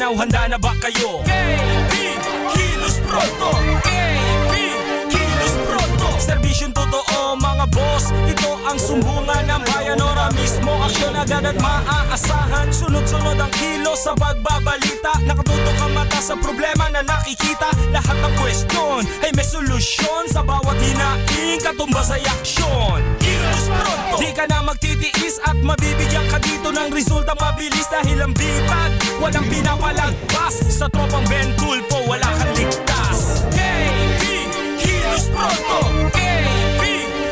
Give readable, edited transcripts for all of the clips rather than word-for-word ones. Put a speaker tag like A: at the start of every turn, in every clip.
A: Mindanao, handa na ba kayo? KB, kilos pronto. KB, kilos pronto. Serbisyong totoo mga boss, ito ang sumbungan ng bayan. Ora mismo, aksyon agad at maaasahan. Sunod-sunod ang kilos sa pagbabalita. Nakatutok ang mata sa problema na nakikita. Lahat ng kwestiyon ay may solusyon. Sa bawat hinaing katumbas ay aksyon. Kilos pronto. Di ka na magtitiis at mabibigyan ka dito ng resulta mabilis. Dahil ang bitag, walang pinapalagpas. Sa tropang Ben Tulfo, wala kang ligtas. KB, kilos pronto. KB,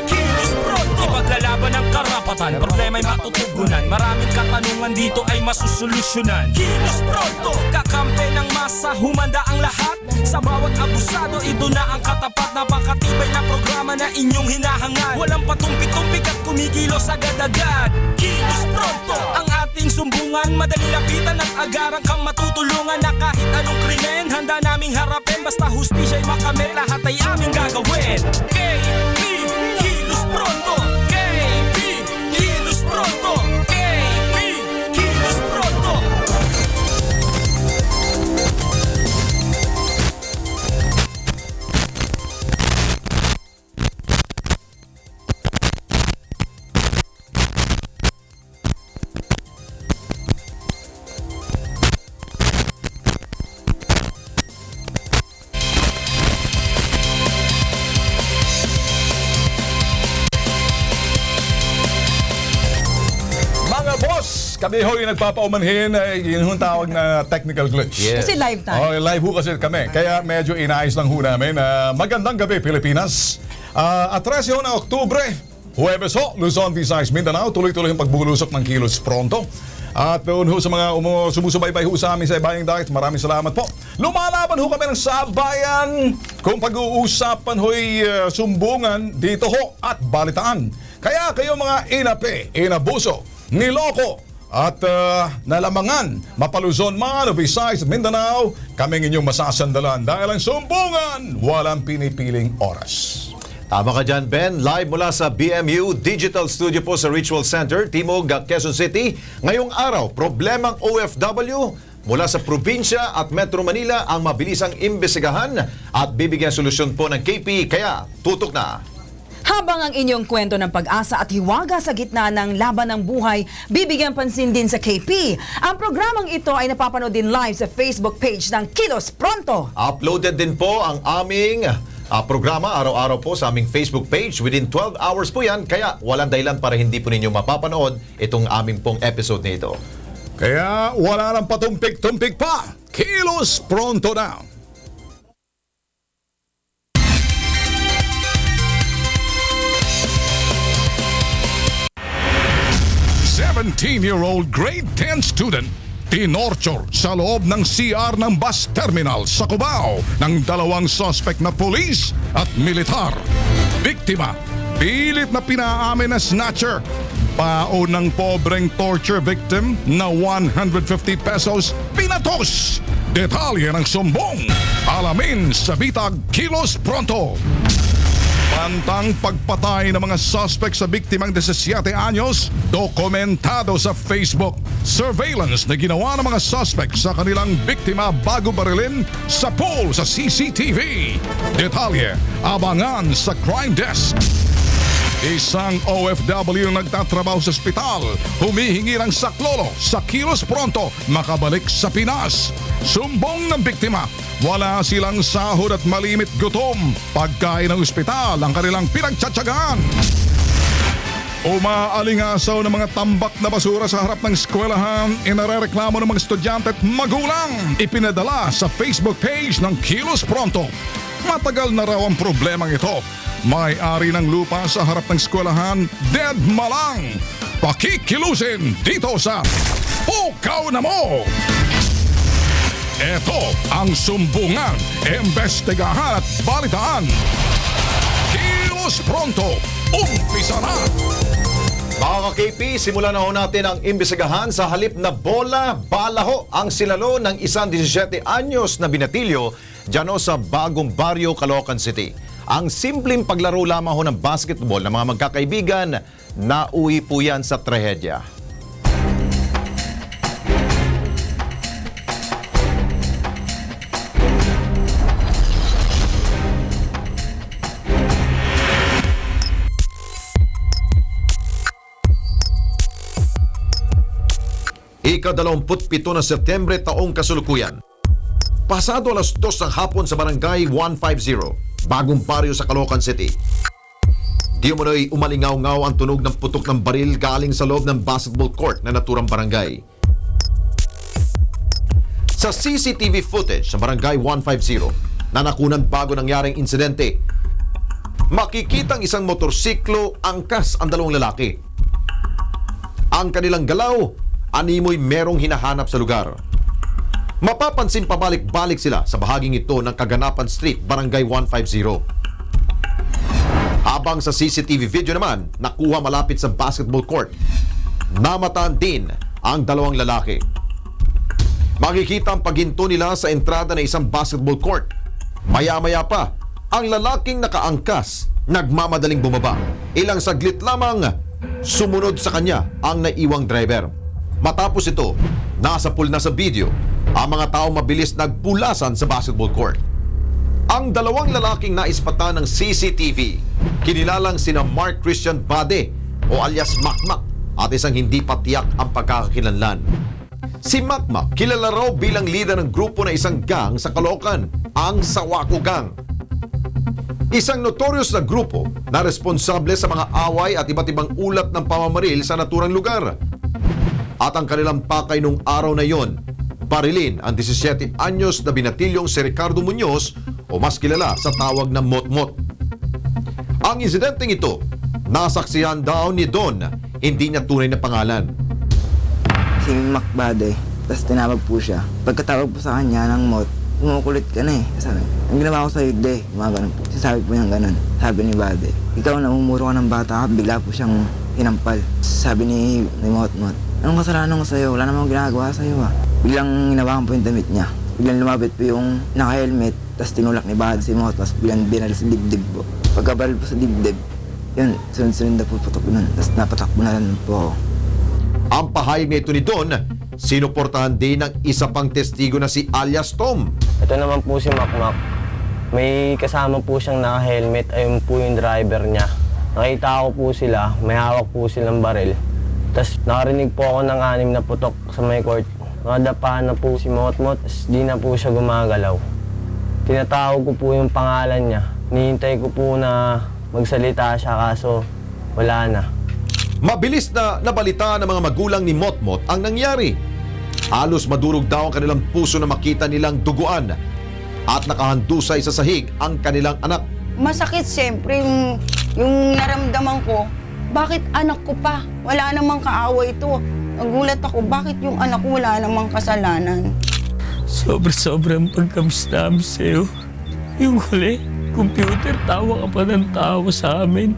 A: kilos pronto. Ipaglalaban ng karapatan, problema'y matutugunan. Maraming katanungan dito ay masusolusyonan. Kilos pronto. Kakampi ng masa, humanda ang lahat. Sa bawat abusado, ito na ang katapat. Napakatibay na programa na inyong hinahangad. Walang patumpik-tumpik at kumikilos agad-agad. Kilos pronto. Ang ating sumbungan, madali lapitan at agarang kang matutulungan. Na kahit anong krimen, handa naming harapin. Basta hustisya'y makamit, lahat ay aming gagawin. KB, kilos pronto. KB, kilos pronto. KB, kilos pronto.
B: Kami ho'y nagpapaumanhin, yun yung tawag na technical glitch.
C: Yes. Kasi live tayo.
B: Oh, live ho kasi kami. Kaya medyo inaayos lang ho namin. Magandang gabi, Pilipinas. At 13 ho na Oktubre, Huwebes ho, Luzon, Visayas, Mindanao. Tuloy-tuloy yung pagbubulusok ng kilos pronto. At doon ho sa mga sumusubaybay ho sa amin sa Ibayang Dagat, maraming salamat po. Lumalaban ho kami ng sabayan kung pag-uusapan ho'y sumbungan dito ho at balitaan. Kaya kayo mga inape, inabuso, niloko, at nalamangan, Mapaluzon man o Visayas, Mindanao, kaming inyong masasandalan dahil ang sumbungan, walang pinipiling oras.
D: Tama ka dyan, Ben. Live mula sa BMU Digital Studio po sa Ritual Center, Timog, Quezon City. Ngayong araw, problemang OFW mula sa probinsya at Metro Manila ang mabilisang imbestigahan at bibigyan solusyon po ng KP. Kaya, tutok na!
C: Habang ang inyong kwento ng pag-asa at hiwaga sa gitna ng laban ng buhay, bibigyan pansin din sa KP. Ang programang ito ay napapanood din live sa Facebook page ng Kilos Pronto.
D: Uploaded din po ang aming programa araw-araw po sa aming Facebook page. Within 12 hours po yan, kaya walang dahilan para hindi po ninyo mapapanood itong aming pong episode na ito.
B: Kaya wala nang patumpik-tumpik pa. Kilos Pronto na! 17-year-old grade 10 student tinorture sa loob ng CR ng bus terminal sa Cubao ng dalawang suspect na pulis at militar. Biktima, pilit na pinaamin na snatcher. Baon ng pobreng torture victim na 150 pesos pinatos. Detalye ng sumbong. Alamin sa Bitag Kilos Pronto. Pantang pagpatay ng mga suspect sa biktimang 17 anyos, dokumentado sa Facebook. Surveillance na ginawa ng mga suspect sa kanilang biktima bago barilin sa pool sa CCTV. Detalye, abangan sa Crime Desk. Isang OFW nagtatrabaho sa ospital, humihingi ng saklolo sa Kilos Pronto makabalik sa Pinas. Sumbong ng biktima, wala silang sahod at malimit gutom. Pagkain ng ospital ang kanilang pinagtsatsagaan. Umaalingasaw ng mga tambak na basura sa harap ng eskwelahan, inarereklamo ng mga estudyante at magulang. Ipinadala sa Facebook page ng Kilos Pronto. Matagal na raw ang problemang ito. May-ari ng lupa sa harap ng eskwelahan, dead malang. Pakikilusin dito sa Pukaw na Mo! Ito ang sumbungan, imbestigahan at balitaan. Kilos Pronto, umpisa na!
D: Mga ka-KP, simulan na ho natin ang imbestigahan sa halip na bola, balaho ang sinalo ng isang 17 anyos na binatilyo dyan ho sa Bagong Barrio, Caloocan City. Ang simpleng paglaro lamang ho ng basketball ng mga magkakaibigan, nauwi po yan sa trahedya. ika-27 ng Setyembre taong kasalukuyan. Pasado alas 2 ng hapon sa barangay 150, Bagong Baryo sa Caloocan City. Di umano'y umalingaw-ngaw ang tunog ng putok ng baril galing sa loob ng basketball court na naturang barangay. Sa CCTV footage sa barangay 150 na nakunan bago nangyaring insidente, makikitang isang motorsiklo angkas ang dalawang lalaki. Ang kanilang galaw, animoy merong hinahanap sa lugar. Mapapansin pabalik-balik sila sa bahaging ito ng Kaganapan Street, Barangay 150. Habang sa CCTV video naman, nakuha malapit sa basketball court, namataan din ang dalawang lalaki. Makikita ang paghinto nila sa entrada ng isang basketball court. Maya-maya pa, ang lalaking nakaangkas, nagmamadaling bumaba. Ilang saglit lamang, sumunod sa kanya ang naiwang driver. Matapos ito, nasa pool na sa video, ang mga tao mabilis nagpulasan sa basketball court. Ang dalawang lalaking naispatan ng CCTV, kinilalang sina Mark Christian Bade o alias Makmak at isang hindi patiyak ang pagkakakilanlan. Si Makmak kilala raw bilang leader ng grupo na isang gang sa Caloocan, ang Sawako Gang. Isang notorious na grupo na responsable sa mga away at iba't ibang ulat ng pamamaril sa naturang lugar. At ang kanilang pakay nung araw na yon, barilin ang 17 anyos na binatilyong si Ricardo Muñoz o mas kilala sa tawag na Motmot. Ang insidenteng ito, nasaksihan daw ni Don, hindi niya tunay na pangalan.
E: Si Macbade, tapos tinawag po siya. Pagkatawag po sa kanya ng Mot, kumukulit ka na eh. Sabi, ang ginawa ko sa'yo, de, mga ganun po. Sabi po niyang ganun. Sabi ni Bade, ikaw namumuro ka ng bata ka, bigla po siyang hinampal. Sabi ni Motmot, anong kasalanan ko sa'yo? Wala namang ginagawa sa'yo ah. Biglang hinawakan po yung damit niya. Biglang lumabit po yung naka-helmet, tapos tinulak ni Bade si Mot, tapos biglang binali sa dibdib po. Pagkabaril po sa dibdib, yun, sunod-sunod na po putok nun. Tapos napatakbo na lang po ako.
D: Ang pahayag na ito ni Don, sinuportahan din ng isa pang testigo na si alias Tom.
F: Ito naman po si Makmak. May kasama po siyang naka-helmet, ayun po yung driver niya. Nakita ko po sila, may hawak po silang baril. Tapos nakarinig po ako ng 6 na putok sa may court. Nakadapahan na po si Motmot, tapos di na po siya gumagalaw. Tinatawag ko po yung pangalan niya. Nihintay ko po na magsalita siya kaso wala na.
D: Mabilis na nabalita ng mga magulang ni Motmot ang nangyari. Halos madurog daw ang kanilang puso na makita nilang duguan at nakahandusay sa sahig ang kanilang anak.
G: Masakit siyempre yung naramdaman ko. Bakit anak ko pa? Wala namang kaaway ito. Nagulat ako, bakit yung anak ko wala namang kasalanan?
H: Sobrang pagkamis namin sa'yo. Yung huli, computer, tawa ka pa ng tawa sa amin.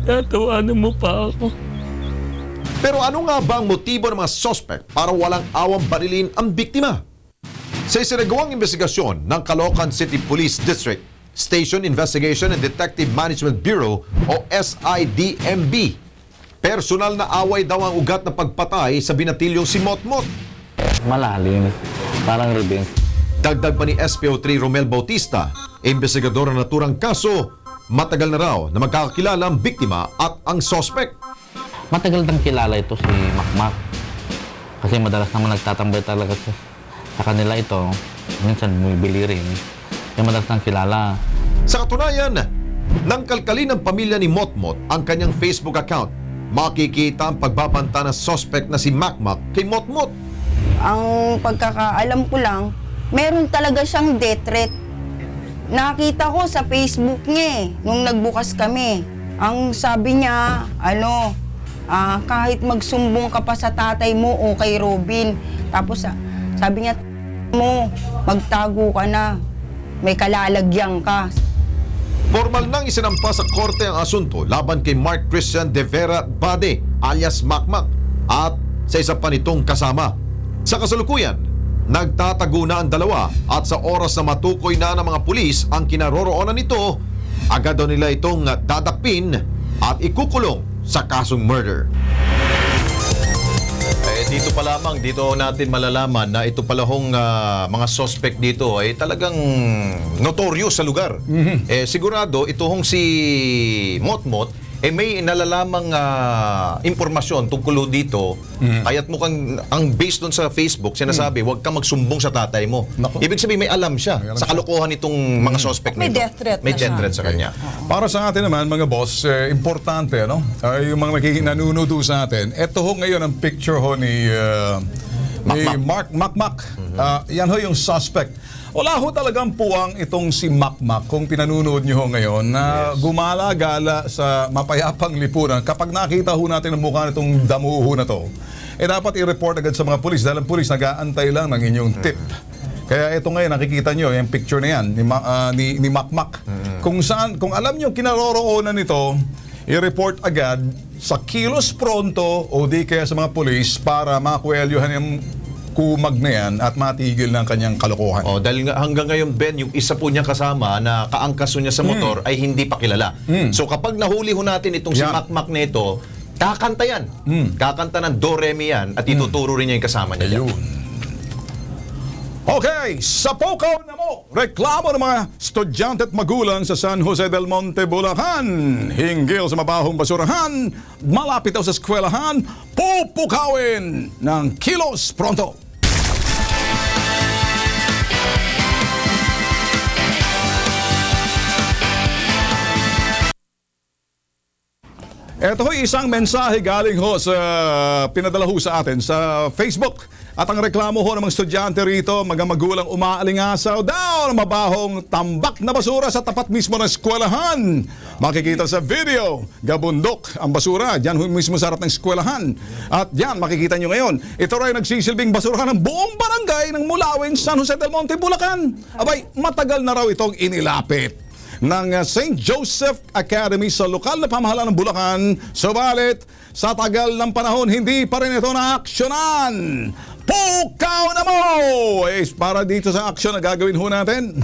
H: Tatawanan mo pa ako.
D: Pero ano nga ba ang motibo ng mga suspect para walang awang barilin ang biktima? Sa isinagawang investigasyon ng Caloocan City Police District, Station Investigation and Detective Management Bureau o SIDMB, personal na away daw ang ugat na pagpatay sa binatilyong si Motmot.
I: Malalim, parang revenge.
D: Dagdag pa ni SPO3 Romel Bautista, investigador ng naturang kaso, matagal na raw na magkakakilala ang biktima at ang suspect.
I: Matagal nang kilala ito si Makmak. Kasi madalas naman nagtatambay talaga sa kanila ito. Minsan bumibili rin. Kaya madalas nang kilala.
D: Sa katunayan, nang kalkalin ng pamilya ni Motmot ang kanyang Facebook account, makikita ang pagbabanta ng suspect na si Makmak kay Motmot.
G: Ang pagkakaalam ko lang, meron talaga siyang death threat. Nakita ko sa Facebook niya nung nagbukas kami. Ang sabi niya, kahit magsumbong ka pa sa tatay mo o kay Robin. Tapos sabi niya, magtago ka na. May kalalagyan ka.
D: Formal nang isinampa sa korte ang asunto laban kay Mark Christian de Vera Bade alias Makmak at sa isa pa nitong kasama. Sa kasalukuyan, nagtatago na ang dalawa at sa oras na matukoy na ng mga pulis ang kinaroroonan nito, agad daw nila itong dadakpin at ikukulong sa kasong murder. Dito pa lamang, dito natin malalaman na ito palahong mga suspect dito ay talagang notorious sa lugar. Sigurado, ito hong si Motmot, may nalalamang impormasyon tungkol dito, kaya't mukhang ang based doon sa Facebook, sinasabi, huwag ka magsumbong sa tatay mo.
B: Nako.
D: Ibig sabihin, may alam siya sa kalokohan itong mga suspect
C: May
D: nito.
C: death threat
D: May
C: na
D: death
C: siya.
D: threat sa kanya.
B: Para sa atin naman, mga boss, importante, no? Yung mga nanunudo sa atin. Ito ho ngayon ang picture ho ni Mark Makmak. Yan ho yung suspect. Wala ho talagang puwang itong si Makmak kung pinanunood nyo ho ngayon na gumala-gala sa mapayapang lipunan. Kapag nakita ho natin ang mukha nitong damuho na to, dapat i-report agad sa mga pulis dahil ang pulis nag-aantay lang ng inyong tip. Kaya ito ngayon, nakikita nyo, yung picture na yan ni Makmak. Kung alam nyo kinaroroonan nito, i-report agad sa Kilos Pronto o di kaya sa mga pulis para makuwelyuhan yung kumag na yan at matigil ng kanyang kalokohan.
D: Dahil hanggang ngayon, Ben, yung isa po niya kasama na kaangkaso niya sa motor ay hindi pa kilala. So kapag nahuli ho natin itong si
B: Yan.
D: Makmak na ito, kakanta yan. Kakanta ng Do Re Mi yan at ituturo rin niya yung kasama niya.
B: Ayun. Okay, sa Pukaw na mo, reklamo ng mga estudyante at magulang sa San Jose del Monte, Bulacan. Hinggil sa mabahong basurahan, malapit daw sa eskwelahan, pupukawin ng Kilos Pronto. Ito ho isang mensahe galing ho sa pinadala ho sa atin sa Facebook. At ang reklamo ho ng mga estudyante rito, mga magulang umaalingasaw daw ng mabahong tambak na basura sa tapat mismo ng eskwelahan. Makikita sa video, gabundok ang basura, dyan ho mismo sa harap ng eskwelahan. At yan, makikita nyo ngayon, ito rin nagsisilbing basurahan ng buong barangay ng Mulawin, San Jose del Monte, Bulacan. Abay, matagal na raw itong inilapit ng St. Joseph Academy sa lokal na pamahalaan ng Bulacan. Subalit, sa tagal ng panahon, hindi pa rin ito naaksyonan. Pukaw na mo! Para dito sa aksyon na gagawin ho natin.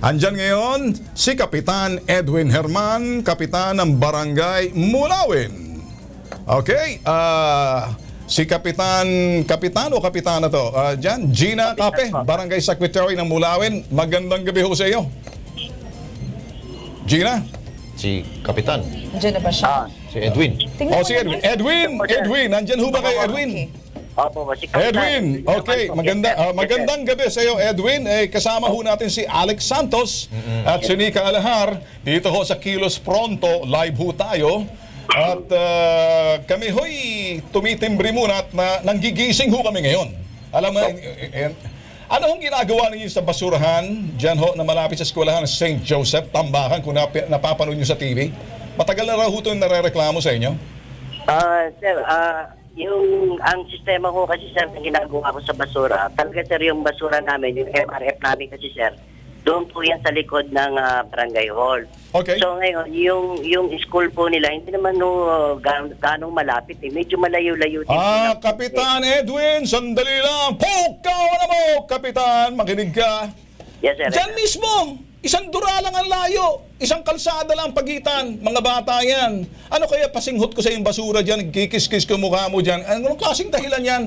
B: Andyan ngayon si Kapitan Edwin Herman, Kapitan ng Barangay Mulawin. Okay, si Kapitan o Kapitana to? Dyan, Gina Cape, Barangay Secretary ng Mulawin. Magandang gabi ho sa iyo. Gina?
D: Si Kapitan.
C: Diyan na ba siya?
D: Si Edwin.
C: Tingnan mo
B: Si
C: naman.
B: Edwin, nandyan ho ba kay Edwin?
J: Opo, si Kapitan.
B: Edwin, okay, magandang gabi sa iyo, Edwin. Kasama ho natin si Alex Santos at si Nika Alahar. Dito ho sa Kilos Pronto, live ho tayo. At kami ho'y tumitimbre muna at nanggigising ho kami ngayon. Alam mo, ano hong ginagawa ninyo sa basurahan, dyan ho na malapit sa eskwelahan ng St. Joseph, Tambakan, kung napapanood nyo sa TV? Matagal na raw ho ito narereklamo sa inyo?
J: Sir, ang sistema ko kasi sir na ginagawa ko sa basura, talaga sir yung basura namin, yung MRF namin kasi sir, doon po yan sa likod ng barangay hall.
B: Okay.
J: So ngayon, yung school po nila, hindi naman ganong malapit eh. Medyo malayo-layo din.
B: Kapitan Edwin, sandali lang. Pukaw na mo, Kapitan. Makinig ka.
J: Yes, sir.
B: Diyan mismo, isang dura lang ang layo. Isang kalsada lang ang pagitan. Mga bata yan. Ano kaya pasinghot ko sa yung basura dyan, kikis-kis ko mukha mo dyan. Anong klaseng dahilan yan?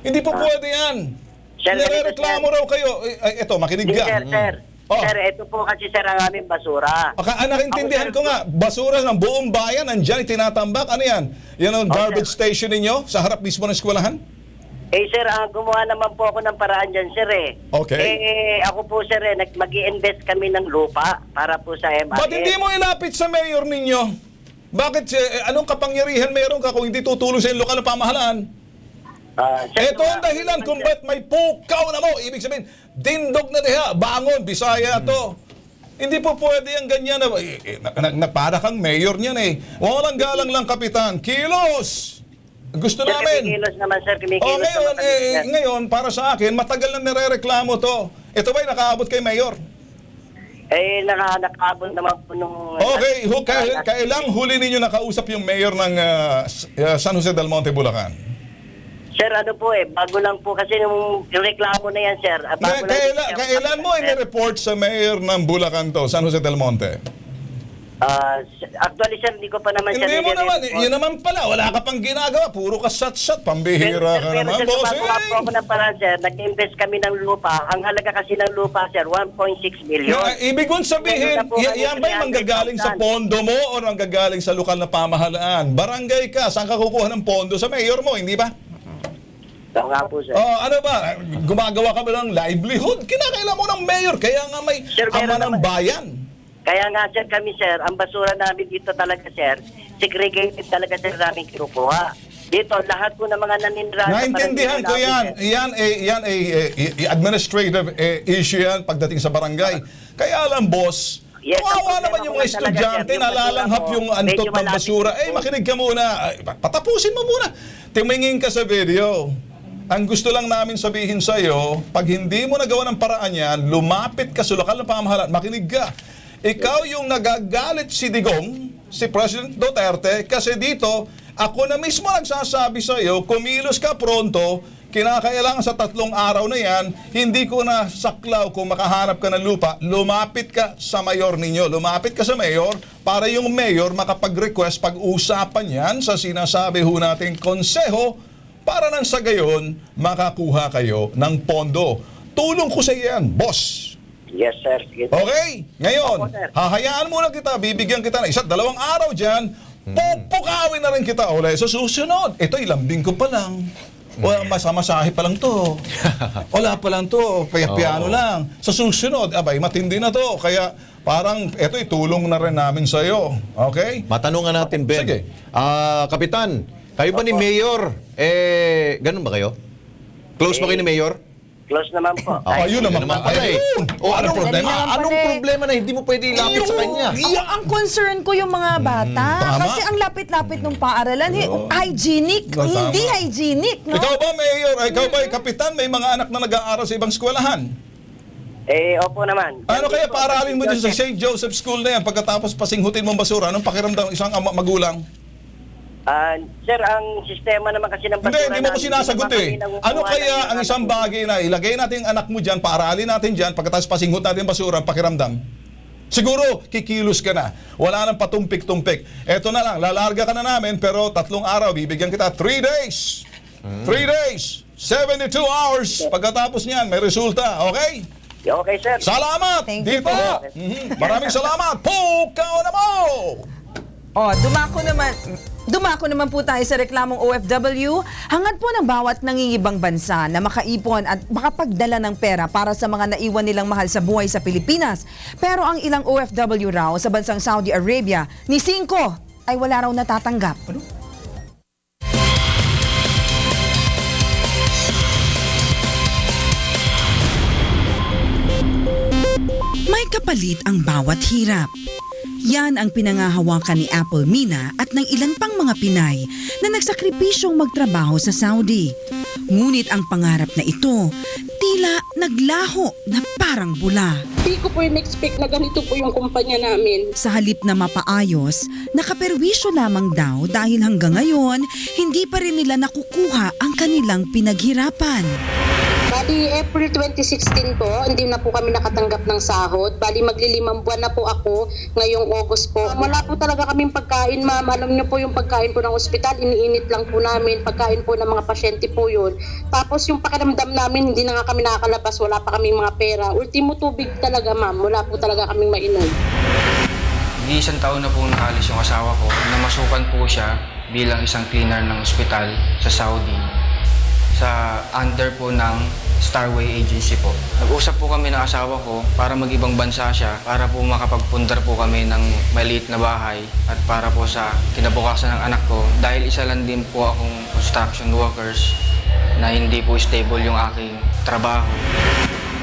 B: Hindi po pwede yan.
J: Sir,
B: Nirereklamo raw kayo. Ito, makinig ka.
J: Sir. Sir, ito po kasi sir ang aming basura.
B: Nakintindihan ko nga, basura ng buong bayan, andyan, itinatambak. Ano yan? Yan ang garbage station ninyo sa harap mismo ng eskwelahan?
J: Sir, gumawa naman po ako ng paraan dyan, sir
B: Okay.
J: Ako po, sir, mag-i-invest kami ng lupa para po sa MRF.
B: Ba't hindi mo ilapit sa mayor ninyo? Bakit, anong kapangyarihan meron ka kung hindi tutulong sa lokal na pamahalaan? Ito ang dahilan kung ba't may pukaw na mo. Ibig sabihin, dindog na diha, bangon, Bisaya to. Hindi po pwede ang ganyan na para kang mayor niyan eh. Walang galang lang, Kapitan. Kilos! Gusto
J: Sir,
B: namin.
J: kimikilos naman, sir. Kimikilos naman.
B: Ngayon, para sa akin, matagal na nirereklamo to. Ito ba'y nakaabot kay mayor?
J: Nakaabot naman po nung...
B: Okay, kailang huli ninyo nakausap yung mayor ng San Jose del Monte, Bulacan?
J: Sir, bago lang po kasi yung reklamo na yan, sir.
B: Kailan mo ini-report sa mayor ng Bulacan to, San Jose del Monte?
J: Actually, sir, hindi ko pa naman siya
B: Hindi mo naman,
J: nire-report.
B: yun naman pala, wala ka pang ginagawa, puro ka sat-sat, pambihira ka naman,
J: Pero
B: bossing.
J: gumagawa po ako ng paraan, sir. Nag-invest kami ng lupa. Ang halaga kasi ng lupa, sir, 1.6 million.
B: Ibig kong sabihin,
J: Meron na po kami
B: yan ba yung manggagaling sa
J: 300,000?
B: pondo mo o manggagaling sa lokal na pamahalaan? Barangay ka, saan ka kukuha ng pondo? Sa mayor mo, hindi ba?
J: Oo nga po, sir.
B: Oh, ano ba? Gumagawa ka ba ng livelihood? Kinakailangan mo ng mayor, kaya nga may
J: Sir, meron
B: ama ng
J: naman.
B: bayan.
J: Kaya nga, sir, kami, sir, ang basura namin dito talaga, sir, segregated talaga, sir, namin kinukuha. Dito, lahat po ng mga naninira.
B: Naintindihan ko yan. Yan ay administrative issue yan pagdating sa barangay. Kaya lang, boss,
J: Yes, ang
B: kawawa
J: problema
B: naman yung
J: ko
B: mga
J: talaga,
B: estudyante
J: sir, yung
B: na
J: basura
B: lalanghap
J: ko,
B: yung antot
J: medyo
B: ng
J: malapit
B: basura.
J: po.
B: Makinig ka muna. Patapusin mo muna. Tumingin ka sa video. Ang gusto lang namin sabihin sa iyo, pag hindi mo nagawa ng paraan yan, lumapit ka sa lokal na pamahalaan, makinig ka. Ikaw yung nagagalit si Digong, si President Duterte, kasi dito, ako na mismo nagsasabi sa iyo, kumilos ka pronto, kinakailangan sa 3 araw na yan, hindi ko na saklaw kung makahanap ka ng lupa, lumapit ka sa mayor ninyo. Lumapit ka sa mayor para yung mayor makapag-request pag-usapan yan sa sinasabi ho nating konseho para nang sa gayon makakuha kayo ng pondo. Tulong ko sa iyan, boss.
J: Yes, sir. Sige, sir.
B: Okay, ngayon,
J: Opo, sir.
B: hahayaan muna kita, bibigyan kita ng 1-2 araw dyan, pupukawin na rin kita uli sa susunod. Ito, ilambing ko pa lang. Wala, masamasahe pa lang to. Wala pa lang to, piano lang. Sa susunod, abay, matindi na to. Kaya parang, ito, itulong na rin namin sa iyo. Okay?
D: Matanungan natin, Ben.
B: Sige.
D: Kapitan, kayo ba ni Mayor? Ganun ba kayo? Close ba kayo ni Mayor?
J: Close naman po.
B: Ayun naman pala eh.
D: O anong
C: Problema.
D: problema? Anong problema na hindi mo pwede ilapit sa kanya?
C: Ang concern ko yung mga bata.
B: Tama.
C: Kasi ang lapit-lapit ng paaralan, hygienic,
B: Tama.
C: hindi hygienic, no?
B: Ikaw ba, Mayor? Ikaw ba, Kapitan? May mga anak na nag-aaral sa ibang eskwelahan?
J: Opo naman.
B: Ano kaya paaralin mo din sa
J: Joseph.
B: St. Joseph School na yan pagkatapos pasinghutin mong basura? Anong pakiramdam ng isang magulang?
J: Sir, ang sistema naman kasi ng basura
B: Hindi mo ko sinasagot eh. Ano kaya ang isang bagay na ilagay natin ang anak mo dyan, paaralin natin dyan, pagkatapos pasinghut natin ang basura, ang pakiramdam? Siguro, kikilos ka na. Wala nang patumpik-tumpik. Eto na lang, lalarga ka na namin, pero 3 araw, bibigyan kita 3 days. 3 days. 72 hours. Pagkatapos niyan, may resulta. Okay?
J: Okay, sir.
B: Salamat!
C: Thank you
B: Dito.
C: po.
B: Maraming salamat. Pukaw na mo!
C: Dumako naman po tayo sa reklamong OFW. Hangad po ng bawat nangingibang bansa na makaipon at makapagdala ng pera para sa mga naiwan nilang mahal sa buhay sa Pilipinas. Pero ang ilang OFW raw sa bansang Saudi Arabia, ni 5 ay wala raw natatanggap.
K: May kapalit ang bawat hirap. Yan ang pinangahawakan ni Apple Mina at ng ilan pang mga Pinay na nagsakripisyong magtrabaho sa Saudi. Ngunit ang pangarap na ito, tila naglaho na parang bula.
L: Hindi ko po in-expect na ganito po yung kumpanya namin.
K: Sa halip na mapaayos, nakaperwisyo lamang daw dahil hanggang ngayon, hindi pa rin nila nakukuha ang kanilang pinaghirapan.
L: Bali, April 2016 po, hindi na po kami nakatanggap ng sahod. Bali, maglilimang buwan na po ako ngayong August po. Wala po talaga kaming pagkain, ma'am. Alam niyo po yung pagkain po ng ospital, iniinit lang po namin. Pagkain po ng mga pasyente po yun. Tapos yung pakiramdam namin, hindi na nga kami nakakalabas. Wala pa kaming mga pera. Ultimo tubig talaga, ma'am. Wala po talaga kaming mainom.
M: Hindi 1 taon na po nakalis yung asawa ko. Namasukan po siya bilang isang cleaner ng ospital sa Saudi. Sa under po ng Starway Agency po. Nag-usap po kami ng asawa ko para mag-ibang bansa siya para po makapagpundar po kami ng maliit na bahay at para po sa kinabukasan ng anak ko dahil isa lang din po akong construction workers na hindi po stable yung aking trabaho.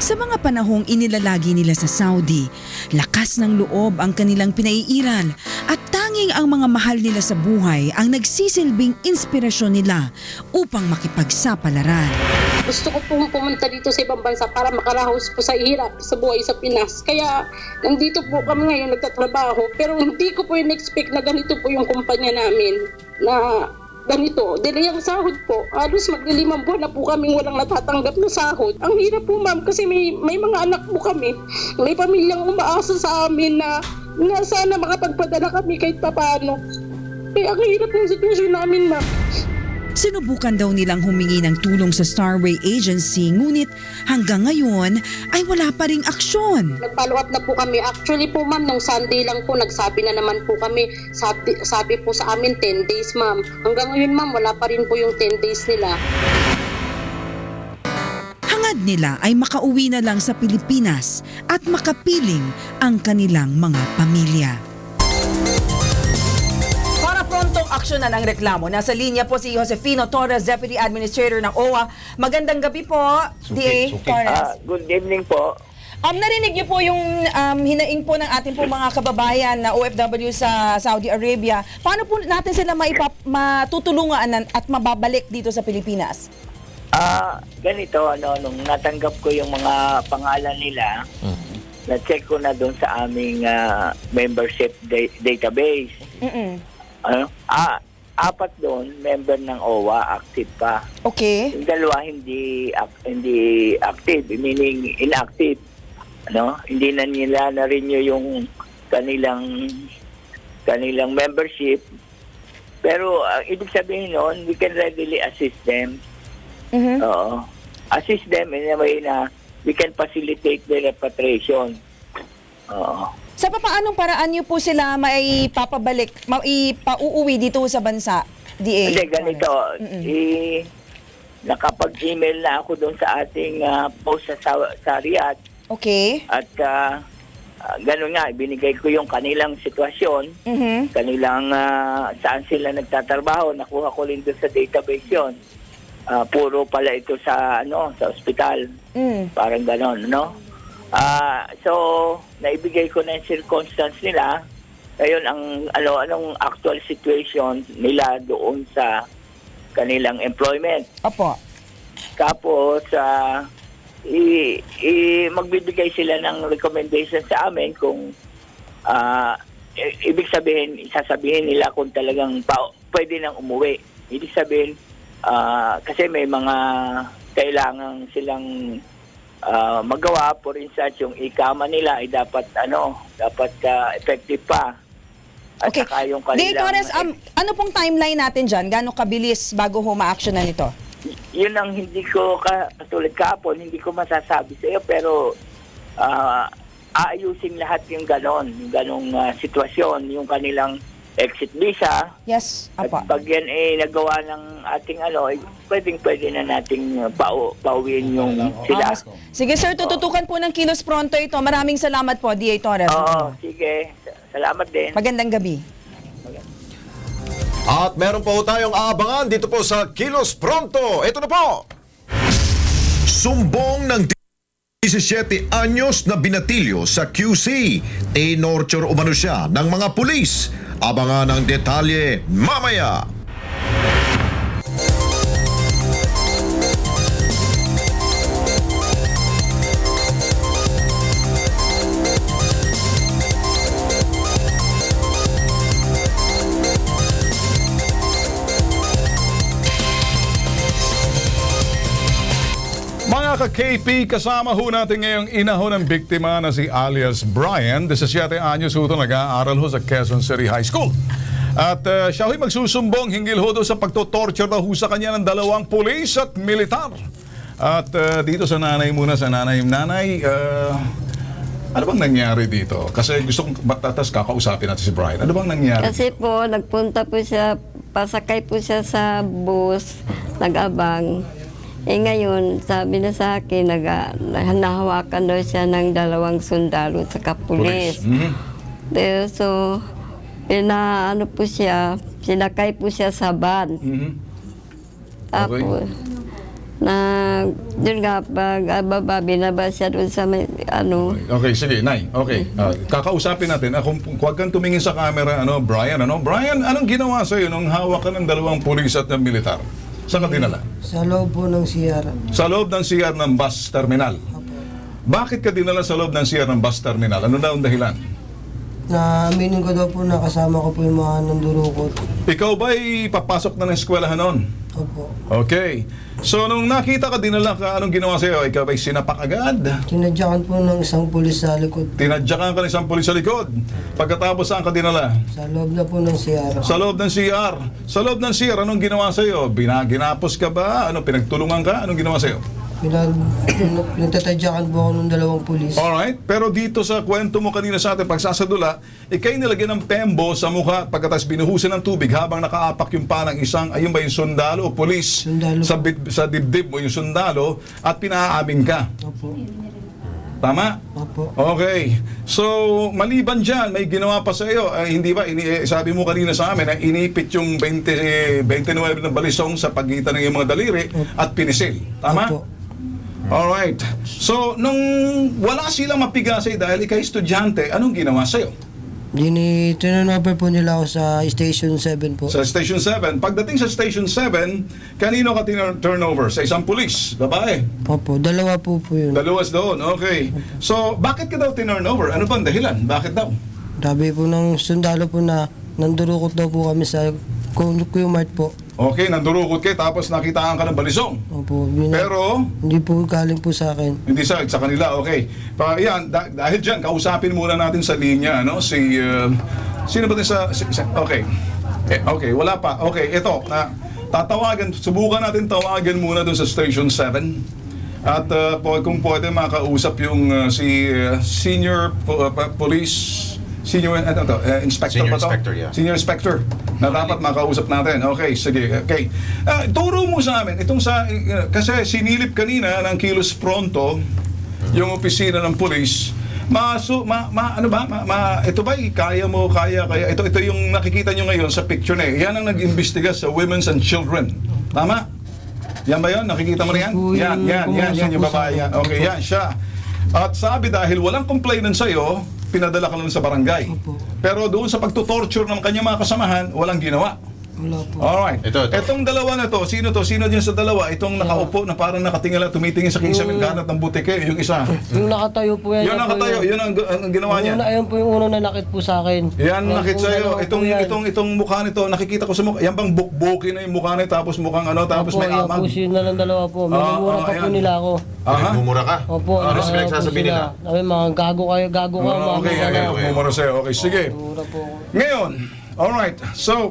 K: Sa mga panahong inilalagi nila sa Saudi, lakas ng loob ang kanilang pinaiiral at tanging ang mga mahal nila sa buhay ang nagsisilbing inspirasyon nila upang makipagsapalaran.
L: Gusto ko pong pumunta dito sa ibang bansa para makarahos po sa hirap sa buhay sa Pinas. Kaya nandito po kami ngayon nagtatrabaho pero hindi ko po in-expect na ganito po yung kumpanya namin na ganito. Delay ang sahod po. Halos maglilimang buwan na po kaming walang natatanggap na sahod. Ang hirap po, ma'am, kasi may mga anak po kami. May pamilyang umaasa sa amin na Na sana makapagpadala kami kahit papaano. Ang hirap ng sitwasyon namin, ma'am.
K: Sinubukan daw nilang humingi ng tulong sa Starway Agency ngunit hanggang ngayon ay wala pa ring aksyon.
L: Nag-follow up na po kami. Actually po, ma'am, nung Sunday lang po, nagsabi na naman po kami. Sabi po sa amin, 10 days, ma'am. Hanggang ngayon, ma'am, wala pa rin po yung 10 days nila.
K: Hangad nila ay makauwi na lang sa Pilipinas at makapiling ang kanilang mga pamilya.
C: Para prontong aksyonan ang reklamo, nasa linya po si Josefino Torres, Deputy Administrator ng OWA. Magandang gabi po, DA Torres.
N: Good evening po.
C: Narinig niyo po yung hinaing po ng ating po mga kababayan na OFW sa Saudi Arabia. Paano po natin sila matutulungan at mababalik dito sa Pilipinas?
N: Ganito, nung natanggap ko yung mga pangalan nila, na-check ko na doon sa aming membership database. Apat doon, member ng OWA, active pa.
C: Okay.
N: Yung dalawa hindi active, meaning inactive. Hindi na nila na-renew yung kanilang membership. Pero ibig sabihin noon, we can readily assist them. Assist them in a way na we can facilitate the repatriation.
C: Sa paanong paraan niyo po sila maipauuwi dito sa bansa, DA?
N: Hindi, ganito. Nakapag-email na ako doon sa ating post sa Riyadh.
C: Okay.
N: At gano'n nga, binigay ko yung kanilang sitwasyon, kanilang saan sila nagtatrabaho, nakuha ko rin doon sa database yun. Puro pala ito sa ospital. Parang gano'n, no? So, naibigay ko na yung circumstance nila. Ngayon, anong actual situation nila doon sa kanilang employment.
C: Opo.
N: Tapos, magbibigay sila ng recommendation sa amin kung ibig sabihin, sasabihin nila kung talagang pwede nang umuwi. Ibig sabihin, kasi may mga kailangan silang magawa. For instance, yung ikama nila ay dapat effective pa. At
C: Okay.
N: saka yung
C: DA
N: kanilang...
C: Torres, ano pong timeline natin dyan? Gano'ng kabilis bago ma-action na nito?
N: Yun ang hindi ko, katulad kahapon, hindi ko masasabi sa iyo, pero aayusin lahat yung ganong sitwasyon, yung kanilang exit visa.
C: Yes,
N: At
C: apa.
N: pag yan nagawa ng ating pwede na nating pauwiin yung sila.
C: Sige sir, tututukan po ng kilos pronto ito. Maraming salamat po, DA Torres.
N: Oo, sige. Salamat din.
C: Magandang gabi.
D: At meron po tayong aabangan dito po sa Kilos Pronto. Ito na po. Sumbong ng 17 anyos na binatilyo sa QC. Tinorture umano siya ng mga pulis. Abangan ang detalye mamaya.
B: Mga ka-KP, kasama ho natin ngayong ina ho ng biktima na si alias Brian, 17 anyos ho ito, nag-aaral ho sa Quezon City High School. At siya ho'y magsusumbong hinggil ho doon sa pagtotorture daw ho sa kanya ng 2 pulis at militar. At dito sa nanay muna, nanay, ano bang nangyari dito? Kasi gusto kong matatas kakausapin natin si Brian. Ano bang nangyari?
O: Kasi po, nagpunta po siya, pasakay po siya sa bus, nag-abang. Ngayon, sabi na sa akin, nahawakan daw siya ng 2 sundalo sa kapulis. So, ano po siya, sinakay po siya sa van. Tapos, yun nga, pag binaba siya doon sa
B: Okay, sige, Nay. Okay. Kakausapin natin. Huwag kang tumingin sa camera, Brian. Brian, anong ginawa sa'yo nung hawak ka ng 2 pulis at ng militar? Saan ka dinala?
P: Sa loob po ng CR.
B: Sa loob ng CR ng bus terminal? Bakit ka dinala sa loob ng CR ng bus terminal? Ano daw ang dahilan?
P: na aminin ko daw po na kasama ko po yung mga nandurukot.
B: Ikaw ba'y papasok na ng eskwelahan noon?
P: Opo.
B: Okay. So, nung nakita ka, dinala ka, anong ginawa sa'yo? Ikaw ba'y sinapak agad?
P: Tinadyakan po ng isang pulis sa likod.
B: Tinadyakan ka ng isang pulis sa likod. Pagkatapos, saan ka dinala?
P: Sa loob na po ng CR.
B: Sa loob ng CR. Sa loob ng CR, anong ginawa sa'yo? Ginapos ka ba? Ano, pinagtulungan ka? Anong ginawa sa'yo?
P: Pinagtatadyakan po ako ng 2 pulis.
B: Alright, pero dito sa kwento mo kanina sa atin, pagsasadula, ikay nilagyan ng pembo sa mukha at pagkatapos binuhusan ng tubig habang nakaapak yung pa ng isang, ayun ba yung sundalo o pulis sa dibdib mo yung sundalo at pinaamin ka.
P: Opo.
B: Tama?
P: Opo.
B: Okay. So, maliban dyan, may ginawa pa sa iyo. Hindi ba, sabi mo kanina sa amin na inipit yung 29 na balisong sa pagitan ng iyong mga daliri at pinisil. Tama?
P: Opo.
B: Alright. So, nung wala silang mapigasay dahil ikay estudyante, anong ginawa sa'yo?
P: Tinurnover po nila ako sa Station 7 po.
B: Sa Station 7. Pagdating sa Station 7, kanino ka turnover? Sa isang pulis? Babae?
P: Opo, 2 po yun.
B: Dalawas doon, okay. So, bakit ka daw tinurnover? Ano bang dahilan? Bakit daw?
P: Sabi po ng sundalo po na nandurukot daw po kami sa Kuya Mart po.
B: Okay, nandurukot kayo tapos nakitaan ka ng balisong.
P: Opo.
B: Pero
P: hindi po galing po sa akin.
B: Hindi sa kanila, okay. Yan, dahil dyan, kausapin muna natin sa linya, ano? Sino ba din okay. Okay, wala pa. Okay, ito, subukan natin tawagan muna dun sa Station 7. At kung pwede makausap yung senior police inspector ba to?
D: Inspector, yeah.
B: Senior inspector na dapat makausap natin. Okay, sige. Okay. Turo mo sa amin itong kasi sinilip kanina ng Kilos Pronto yung opisina ng pulis. Ito ba ito yung nakikita nyo ngayon sa picture na yan ang nag-imbestiga sa Women's and Children. Tama? Yan ba yun? Nakikita mo na yan? Yan yung babae yan. Okay, yan siya. At sabi dahil walang complainant sa'yo, pinadala ka lang sa barangay.
P: Opo.
B: Pero doon sa pagtutorture ng kanyang mga kasamahan, walang ginawa.
P: Wala po.
B: Alright.
D: Ito.
B: Itong dalawa na to, sino to? Sino dyan sa dalawa? Itong nakaupo na parang nakatingala, tumitingin sa kisaming ganat ng butike, yung isa.
P: Yung nakatayo po yan.
B: Yung nakatayo, yun ang ginawa niya.
P: Ayun po yung unang nanakit po sa akin.
B: Yan, nakit sa'yo. Itong mukha nito, nakikita ko sa mukha. Yan bang bukbukin na yung mukha nito, tapos mukhang tapos may amag.
P: Opo, yan na lang dalawa po. Minumura pa po nila ako.
D: Nagmumura ka?
P: Opo.
D: Ano sa pinagsasabi nila?
P: Sabi, mga gago kayo.
B: Okay. Mumura sa'yo. Okay, sige. Ngayon, alright. So,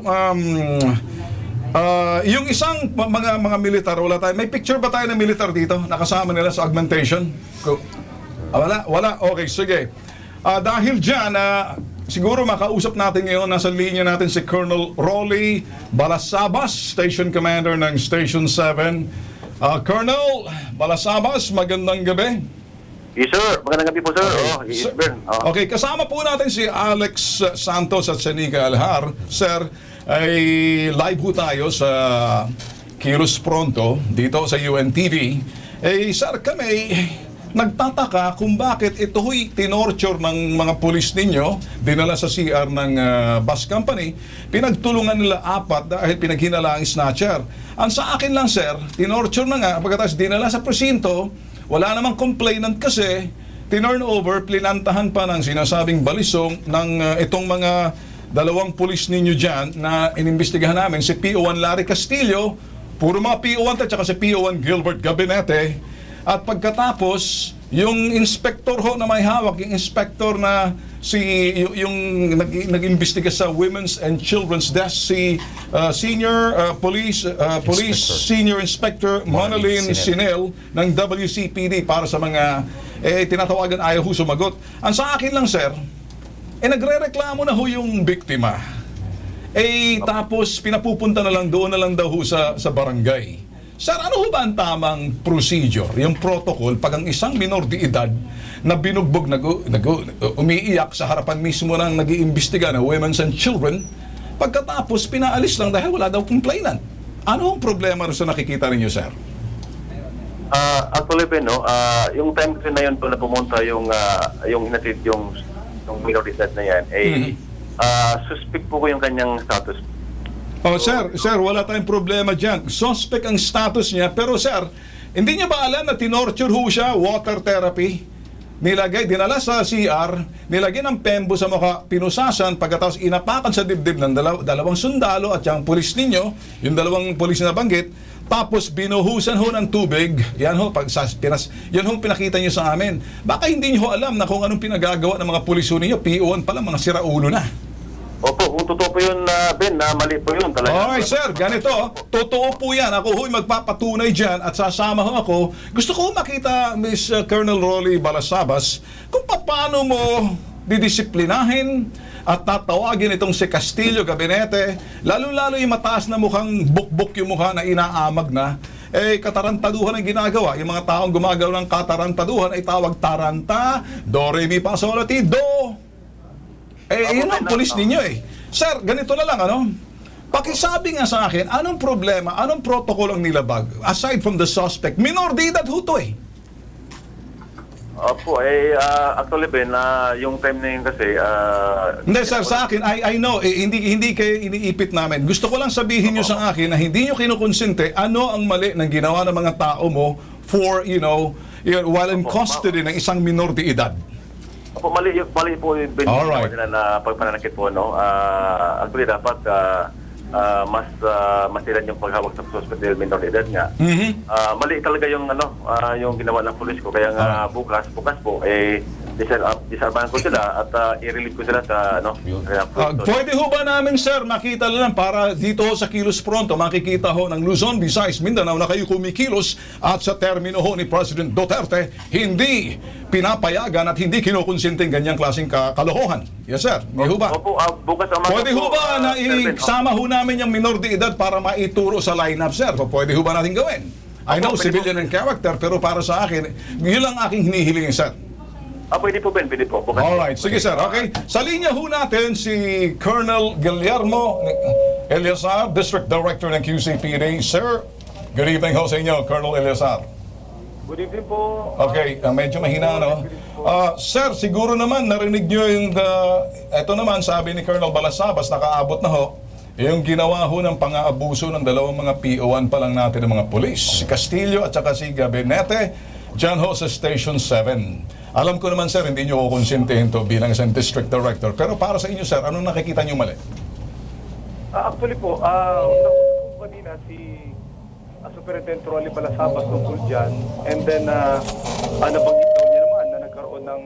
B: yung isang mga militar, wala tayo. May picture ba tayo ng militar dito? Nakasama nila sa augmentation? Wala? Okay, sige. Dahil dyan, siguro makausap natin ngayon, nasa linya natin si Colonel Rolly Balasabas, Station Commander ng Station 7. Colonel Balasabas, magandang gabi.
Q: Yes, sir. Magandang gabi po, sir.
B: Okay, kasama po natin si Alex Santos at Senica Alhar. Sir, ay live po tayo sa Kilos Pronto dito sa UNTV. Sir, kami nagtataka kung bakit ito ho'y tinorture ng mga pulis ninyo, dinala sa CR ng bus company, pinagtulungan nila 4 dahil pinaghinala ang snatcher. Ang sa akin lang, sir, tinorture na nga, pagkatapos dinala sa presinto, wala namang complainant kasi, tinurn over, plinantahan pa ng sinasabing balisong ng itong mga 2 pulis ninyo dyan na inimbestigahan namin, si PO1 Larry Castillo, puro mga PO1 at saka si PO1 Gilbert Gabinete. At pagkatapos, yung inspector ho na may hawak, yung inspector na yung nag-imbestiga sa Women's and Children's Desk, si Senior Police Senior Inspector Monalyn Sinel ng WCPD para sa mga tinatawagan ayaw ho sumagot. Ang sa akin lang, sir, nagre-reklamo na ho yung biktima. Tapos pinapupunta na lang doon na lang daw ho sa barangay. Sir, ano ba ang tamang procedure, yung protocol, pag ang isang minor de edad na binugbog, umiiyak sa harapan mismo ng nag-iimbestiga na Women's and Children, pagkatapos pinaalis lang dahil wala daw complainant? Ano ang problema rin sa nakikita ninyo, sir?
Q: Actually, yung time kasi na yun po na pumunta yung inatid yung minor de edad na yan, suspect po ko yung kanyang status.
B: Sir, wala tayong problema dyan. Suspect ang status niya, pero sir, hindi niya ba alam na tinorture ho siya, water therapy? dinala sa CR, nilagyan ng pembo sa mukha, pinusasan, pagkatapos inapakan sa dibdib ng dalawang sundalo at yung pulis ninyo, yung dalawang pulis na nabanggit, tapos binuhusan ho ng tubig. Yan ho, yan ho pinakita nyo sa amin. Baka hindi nyo alam na kung anong pinagagawa ng mga pulis ho ninyo, PO1 pala, mga siraulo na.
Q: Opo, kung totoo po yun, Ben, na mali po yun talaga.
B: Alright, sir, ganito. Totoo po yan. Ako ho'y magpapatunay dyan at sasama ho ako. Gusto ko makita, Miss Colonel Rolly Balasabas, kung paano mo didisiplinahin at tatawagin itong si Castillo Gabinete, lalo-lalo yung mataas na mukhang bukbok yung mukha na inaamag na, katarantaduhan ang ginagawa. Yung mga taong gumagawa ng katarantaduhan ay tawag taranta, do, re, mi, fa, sol, la, ti, do. Yun ang pulis ninyo Sir, ganito na lang, pakisabi nga sa akin, anong problema, anong protocol ang nilabag? Aside from the suspect, minor de edad ho to
Q: Opo, actually, Ben, yung time na yun kasi...
B: Hindi, sir, sa akin, I know, hindi kayo iniipit namin. Gusto ko lang sabihin nyo sa akin na hindi nyo kinukonsente ano ang mali ng ginawa ng mga tao mo for, while in custody ng isang minor de edad.
Q: Opo, mali po yung
B: Alright.
Q: nila na pagpananakit po, actually, dapat mas masilan yung paghawak sa suspect dahil minor de edad nga. Mali talaga yung yung ginawa ng pulis ko, kaya nga bukas po disarmahan ko sila at i-relieve ko sila sa
B: Pwede ho ba namin, sir, makita lang para dito sa Kilos Pronto, makikita ho ng Luzon, Visayas, Mindanao na kayo kumikilos at sa termino ho ni President Duterte, hindi pinapayagan at hindi kinukonsinting ganyang klaseng kalokohan. Yes, sir. May ho ba?
Q: Opo, bukas
B: Pwede ho ba na isama ho namin yung minor de edad para maituro sa lineup, sir? Pwede ho ba natin gawin? I know, civilian and character, pero para sa akin, yun lang aking hinihilingin, sir.
Q: Pwede po, Ben. Pwede po. Bukas.
B: Alright, sige sir. Okay. Sa linya ho natin si Colonel Guillermo Eleazar, District Director ng QCPD. Sir, good evening ho sa inyo, Colonel Eleazar.
Q: Good evening po.
B: Okay, medyo mahina, sir, siguro naman narinig nyo yung, ito naman sabi ni Colonel Balasabas, nakaabot na ho, yung ginawa ho ng pang-aabuso ng dalawang mga PO1 pa lang natin ng mga polis, si Castillo at saka si Gabinete, dyan ho sa Station 7. Alam ko naman, sir, hindi nyo kukonsintihin to bilang isang district director. Pero para sa inyo, sir, anong nakikita nyo mali?
R: Actually po, nakusap po kanina si Superintendent Rolly Balasabas tungkol dyan. And then, nabanggit daw niya naman na nagkaroon ng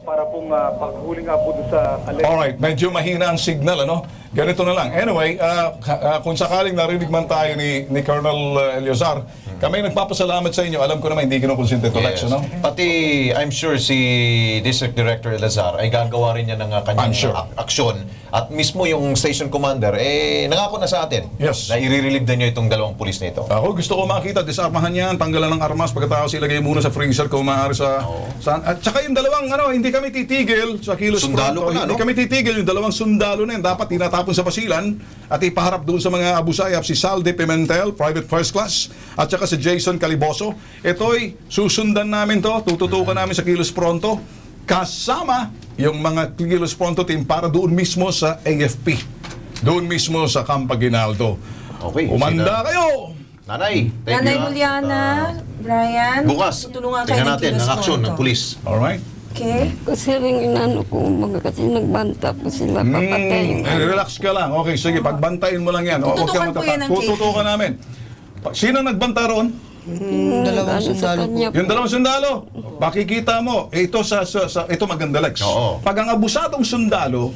R: para pong paghuli nga po doon sa alert.
B: Alright, medyo mahina ang signal, Ganito na lang. Anyway, kung sakaling narinig man tayo ni Colonel Eleazar, kami nagpapasalamat sa inyo. Alam ko naman hindi kinukonsente to Lex,
D: Pati, I'm sure si District Director Eleazar ay gagawa rin niya ng kanyang aksyon. At mismo yung station commander, nangako na sa atin na i-relieve na niyo itong dalawang pulis na ito.
B: Ako gusto ko makita, disarmahan yan, tanggalan ng armas, pagkatapos ilagay muna sa freezer kung maaari sa... At saka yung dalawang, hindi kami titigil sa Kilos
D: Sundalo
B: Pronto.
D: pa na,
B: Hindi kami titigil, yung dalawang sundalo na yan, dapat tinatapon sa basilan at ipaharap doon sa mga abusayap, si Salde Pimentel, Private First Class, at saka si Jason Caliboso. Ito'y susundan namin to, tututukan namin sa Kilos Pronto, kasama yung mga Kilos Pronto team para doon mismo sa AFP. Doon mismo sa Camp Aguinaldo.
D: Okay.
B: Umanda kayo!
D: Nanay, thank
C: Nanay
D: you.
C: Juliana, Brian,
D: Bukas,
C: tutulungan kayo
D: tingnan
C: ng
D: natin
C: Kilos
D: ang aksyon ng
C: Pronto.
D: pulis.
B: Alright.
C: Okay.
O: Kasi rin inano ko mga kasi nagbanta po sila papatay.
B: Relax ka lang. Okay, sige, pagbantayin mo lang yan.
C: Tututukan po yan ng
B: Tututukan namin. Sino nagbanta ron?
P: Dalawang sundalo po.
B: Yung dalawang sundalo. Makikita mo, ito ito maganda, Lex. Pag ang abusadong sundalo,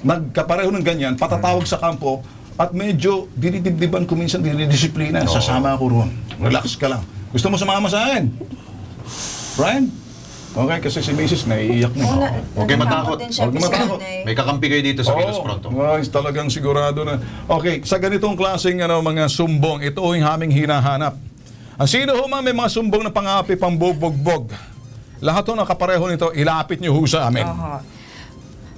B: nagkapareho ng ganyan, patatawag sa kampo, at medyo dinidibdiban ko minsan, dinidisiplina. Sasama ako roon. Relax ka lang. Gusto mo sumama sa akin? Brian? Okay, kasi si Mrs. naiiyak na.
D: Huwag kayo matakot.
B: Huwag matakot.
D: May kakampi kayo dito sa Kilos Pronto.
B: Talagang sigurado na. Okay, sa ganitong klaseng mga sumbong, ito yung aming hinahanap. Ang sino ho may mga sumbong na pangapi, pambubogbog. Lahat ho nakapareho nito, ilapit nyo ho sa amin.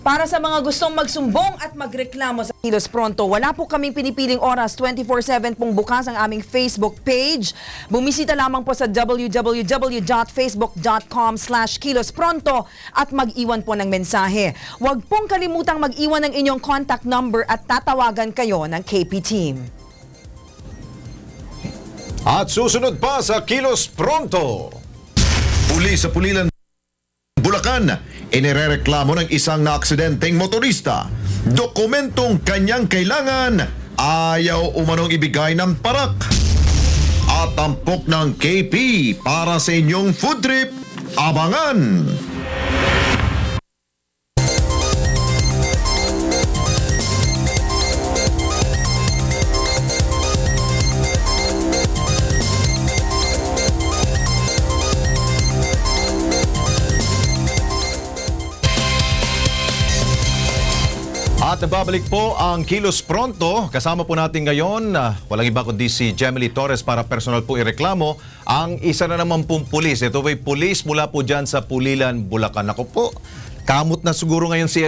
C: Para sa mga gustong magsumbong at magreklamo sa Kilos Pronto, wala po kaming pinipiling oras, 24/7 pong bukas ang aming Facebook page. Bumisita lamang po sa www.facebook.com/kilospronto at mag-iwan po ng mensahe. Huwag pong kalimutang mag-iwan ng inyong contact number at tatawagan kayo ng KP Team.
D: At susunod pa sa Kilos Pronto.
S: Puli sa pulilan
D: Abangan, inirereklamo ng isang naaksidenteng motorista. Dokumentong kanyang kailangan, ayaw umanong ibigay ng parak. At tampok ng KP para sa inyong food trip. Abangan! At nababalik po ang Kilos Pronto. Kasama po natin ngayon, walang iba kundi si Jemily Torres para personal po ireklamo ang isa na naman pong pulis. Ito po'y pulis mula po dyan sa Pulilan, Bulacan. Ako po, kamot na siguro ngayon si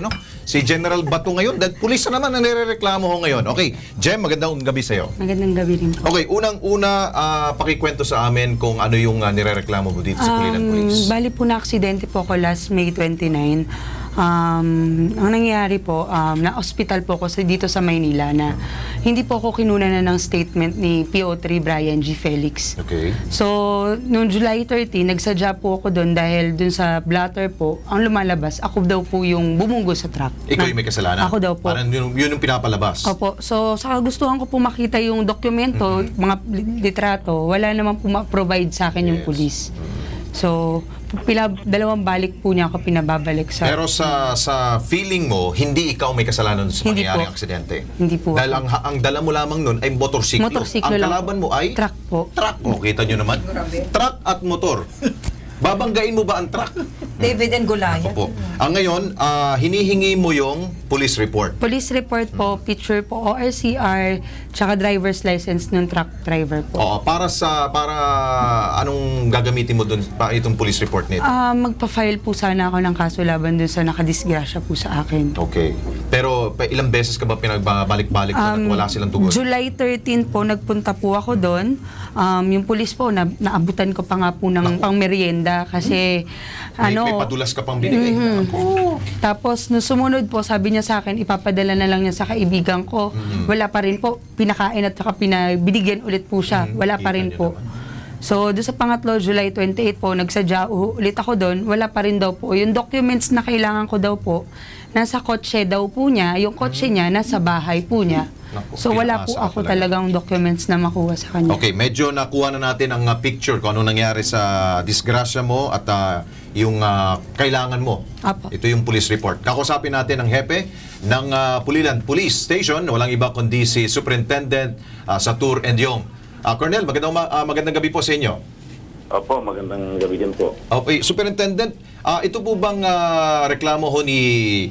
D: General Bato ngayon. Dahil pulis na naman ang nirereklamo ho ngayon. Okay, Jem, magandang gabi sa'yo.
S: Magandang gabi rin po.
D: Okay, unang-una, pakikwento sa amin kung ano yung nirereklamo mo dito sa Pulilan Police.
S: Bali po na aksidente po ako last May 29. Ang nangyayari po, na-hospital po ako dito sa Maynila na hindi po ako kinunan na ng statement ni PO3 Brian G. Felix.
D: Okay.
S: So, noong July 30, nagsadya po ako doon dahil doon sa blotter po, ang lumalabas, ako daw po yung bumunggo sa truck.
D: Ikaw yung may kasalanan?
S: Ako daw po.
D: Parang yun yung pinapalabas?
S: Opo. So, sa kagustuhan ko po makita yung dokumento, mga litrato, wala naman po ma-provide sa akin yung pulis. So, dalawang balik po niya ako pinababalik sa...
D: Pero sa feeling mo, hindi ikaw may kasalanan sa
S: Hindi
D: mangyayaring
S: po.
D: aksidente?
S: Hindi po.
D: Dahil ang dala mo lamang nun ay motorsiklo.
S: Motorsiklo
D: ang
S: lang
D: kalaban mo ay?
S: Truck po.
D: Truck. O, kita nyo naman. Truck at motor. Babanggain mo ba ang truck?
C: David and Goliath.
D: Opo. Ngayon, hinihingi mo yung police report.
S: Police report po, picture po, ORCR, tsaka driver's license ng truck driver po.
D: Oo, para anong gagamitin mo dun itong police report nito?
S: Magpa-file po sana ako ng kaso laban dun sa nakadisgrasya po sa akin.
D: Okay. Pero ilang beses ka ba pinagbalik-balik doon at wala silang tugon?
S: July 13 po, nagpunta po ako doon. Yung police po, naabutan ko pa nga po ng pang-merienda kasi
D: may padulas ka pang binigay.
S: Tapos, nung sumunod po, sabi niya sa akin, ipapadala na lang niya sa kaibigan ko. Wala pa rin po. Pinakain at saka binigyan ulit po siya. Wala pa rin po. So, doon sa pangatlo, July 28 po, nagsadya ulit ako doon. Wala pa rin daw po. Yung documents na kailangan ko daw po, nasa kotse daw po niya. Yung kotse niya, nasa bahay po niya. So, wala po ako talagang documents na makuha sa kanya.
D: Okay, medyo nakuha na natin ang picture kung ano nangyari sa disgrasya mo at yung kailangan mo.
S: Apo.
D: Ito yung police report. Kakusapin natin ang hepe ng Pulilan Police Station. Walang iba kundi si Superintendent Satur Endyong. Colonel, magandang gabi po sa inyo.
Q: Opo, magandang gabi din po.
D: Okay, Superintendent, ito po bang reklamo ho ni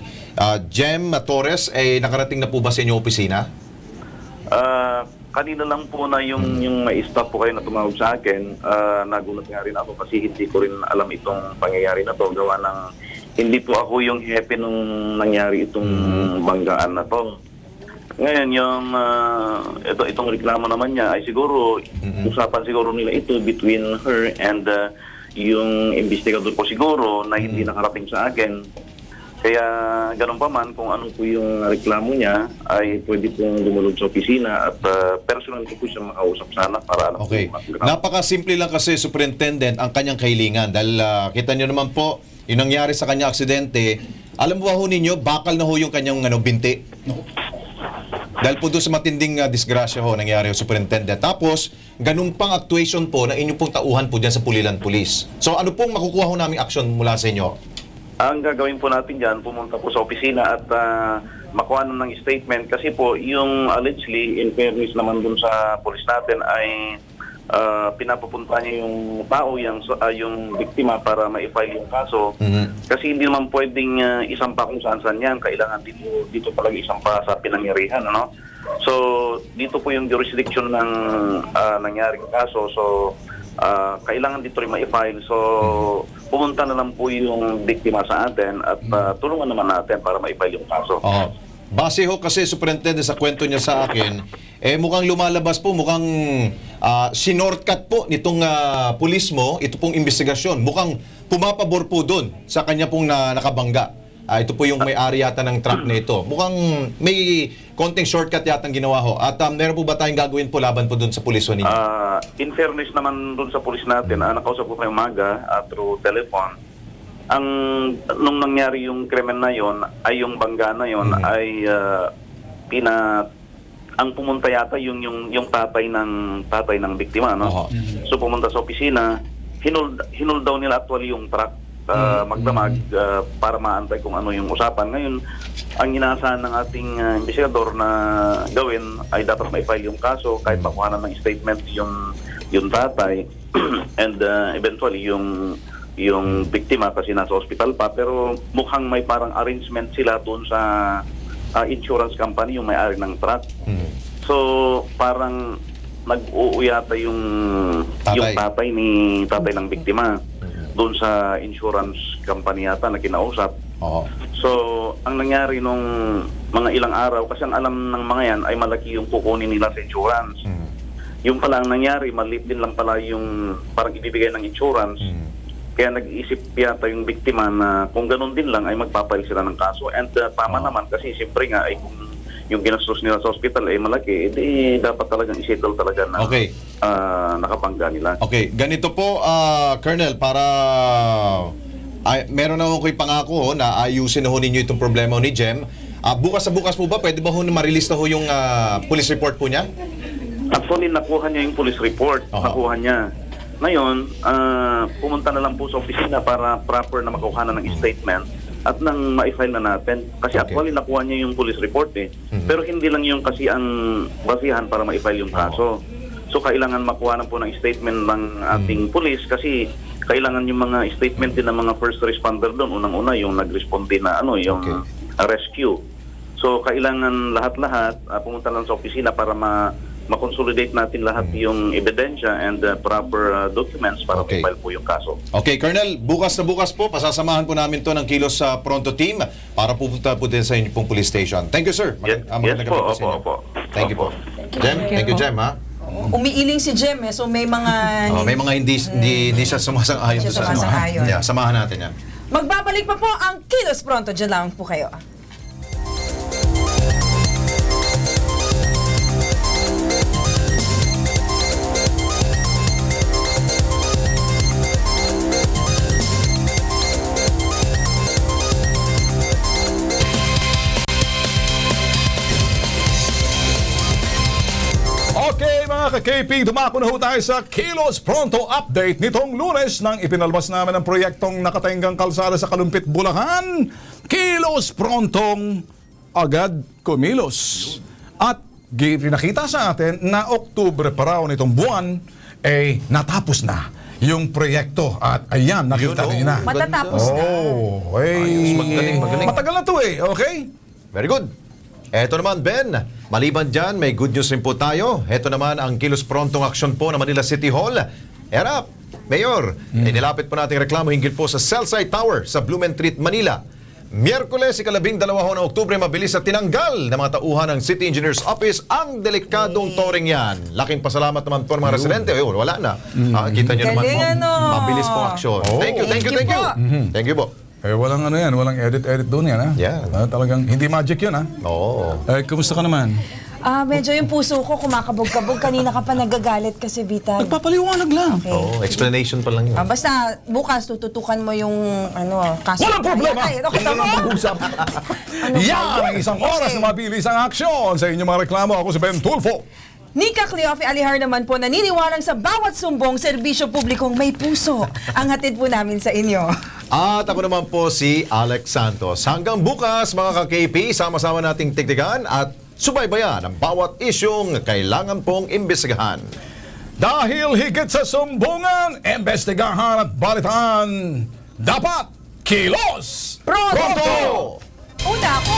D: Jem Torres ay nakarating na po ba sa inyong opisina?
Q: Kanina lang po na yung may staff po kayo na tumawag sa akin, nagulat nga rin ako kasi hindi ko rin alam itong pangyayari na to. Gawa ng hindi po ako yung happy nung nangyari itong banggaan na to. Ngayon, itong reklamo naman niya ay siguro, usapan siguro nila ito between her and yung investigador po siguro na hindi nakarating sa akin. Kaya ganun pa man, kung ano po yung reklamo niya, ay pwede pong dumulog sa opisina at personal ko po siya makausap sana para alam
D: Okay.
Q: po.
D: Napakasimple lang kasi, Superintendent, ang kanyang kahilingan. Dahil kita nyo naman po, yung nangyari sa kanyang aksidente, alam mo ba ho ninyo, bakal na ho yung kanyang binti. Dahil po doon sa matinding disgrasya ho, nangyari ho, Superintendent. Tapos, ganun pang actuation po na inyong pong tauhan po dyan sa Pulilan Police. So, ano pong makukuha ho naming action mula sa inyo?
Q: Ang gagawin po natin dyan, pumunta po sa opisina at makuha ng statement kasi po yung allegedly, in fairness naman dun sa polis natin ay pinapupunta niya yung tao, yung biktima para ma-file yung kaso. Kasi hindi naman pwedeng isampa kung saan-saan yan. Kailangan dito talaga isampa sa pinangyarihan. Ano? So, dito po yung jurisdiction ng nangyaring kaso. So, kailangan dito rin ma-file. So, pumunta na lang po yung biktima sa atin at tulungan naman natin para ma-file yung kaso.
D: Base ho kasi, Superintendent, sa kwento niya sa akin, mukhang lumalabas po, mukhang sinortcut po nitong pulis mo, ito pong investigasyon. Mukhang pumapabor po doon sa kanya pong nakabangga. Ito po yung may-ari yata ng truck na ito. Mukhang may konting shortcut yata ang ginawa ho. At meron po ba tayong gagawin po laban po doon sa pulis ho ninyo?
Q: In fairness naman doon sa pulis natin, nakausap ko kayo umaga through telephone. nung nangyari yung krimen na yon, ay yung bangga na yon, ay ang pumunta yata yung tatay ng biktima, no? So pumunta sa opisina, hinul daw nila actually yung truck magdamag para maantay kung ano yung usapan. Ngayon, ang inaasahan ng ating investigador na gawin ay dapat ma-file yung kaso kahit makuha ng statement yung tatay and eventually yung biktima kasi nasa hospital pa, pero mukhang may parang arrangement sila doon sa insurance company, yung may-ari ng truck. So parang nag-uuyata yung tatay ng biktima doon sa insurance company yata na kinausap. So ang nangyari nung mga ilang araw, kasi ang alam ng mga yan ay malaki yung kukunin nila sa insurance. Yung pala ang nangyari, maliit din lang pala yung parang ibibigay ng insurance. Kaya nag-iisip yata yung biktima na kung ganun din lang ay magpapail sila ng kaso. And tama naman kasi siyempre nga ay kung yung ginastos nila sa hospital ay malaki, edi dapat talagang isettle talaga na nakapangga nila.
D: Okay, ganito po, Colonel, para meron na ako'y pangako na ayusin na ho ninyo itong problema ni Jem. Bukas sa bukas po ba, pwede ba ho ma-release na ho yung police report po niya?
Q: Actually, nakuha niya yung police report. Nakuha niya. Ngayon, pumunta na lang po sa opisina para proper na makuha na ng statement at nang ma-file na natin. Kasi actually, nakuha niya yung police report eh. Pero hindi lang yung kasi ang basihan para ma-file yung kaso. So, kailangan makuha na po ng statement ng ating police kasi kailangan yung mga statement din ng mga first responder doon. Unang-una, yung nag-responde na yung rescue. So, kailangan lahat-lahat pumunta lang sa opisina para ma-consolidate natin lahat yung ebidensya and proper documents para ma-file po yung kaso.
D: Okay, Colonel, bukas na bukas po, pasasamahan po namin to ng Kilos sa Pronto Team para pupunta po din sa inyo pong police station. Thank you, sir.
Q: Yes po, opo.
D: Thank you po. Jem, thank you, Jem, ha?
C: Umiiling si Jem so may mga...
D: may mga hindi siya sumasang-ayon. Samahan natin yan.
C: Magbabalik pa po ang Kilos Pronto. Diyan lang po kayo.
B: Okay mga ka-KP, dumako na ho tayo sa Kilos Pronto Update nitong Lunes nang ipinalabas namin ang proyektong nakatenggang kalsada sa Kalumpit, Bulacan. Kilos Prontong agad kumilos. At pinakita sa atin na Oktubre pa raw nitong buwan natapos na yung proyekto. At ayan, nakita niyo na.
C: Matatapos na.
D: Magaling.
B: Matagal na to okay?
D: Very good. Eto naman, Ben, maliban dyan, may good news rin po tayo. Eto naman ang Kilos Prontong aksyon po ng Manila City Hall. Erap, Mayor, inilapit po natin reklamo hinggil po sa Cellside Tower sa Blumentritt, Manila. Miyerkules, 12 ng Oktubre, mabilis na tinanggal ng mga tauhan ng City Engineer's Office ang delikadong toring yan. Laking pasalamat naman po ng mga residente. Wala na. Kita nyo naman po. Mabilis po aksyon. Thank you. Thank you po.
B: Walang walang edit doon yan, ha?
D: Yeah.
B: Talagang hindi magic yun, ha?
D: Oo.
B: Kumusta ka naman?
C: Medyo yung puso ko kumakabog-kabog. Kanina ka pa nagagalit kasi, Vital.
B: Nagpapaliwanag lang.
C: Okay.
D: Explanation pa lang yun.
C: Basta bukas tututukan mo yung kaso.
B: Walang problema! Mag-usap. Yan ang isang oras na mabilis ang aksyon sa inyong mga reklamo. Ako si Ben Tulfo.
C: Nika Cleofe Alihar naman po naniniwalang sa bawat sumbong serbisyo publikong may puso ang hatid po namin sa inyo.
D: At ako naman po si Alex Santos. Hanggang bukas mga ka-KP, sama-sama nating tigtigan at subaybayan ang bawat isyong kailangan pong imbestigahan.
B: Dahil higit sa sumbungan, imbestigahan at balitaan, dapat kilos!
C: Pronto! Una ako!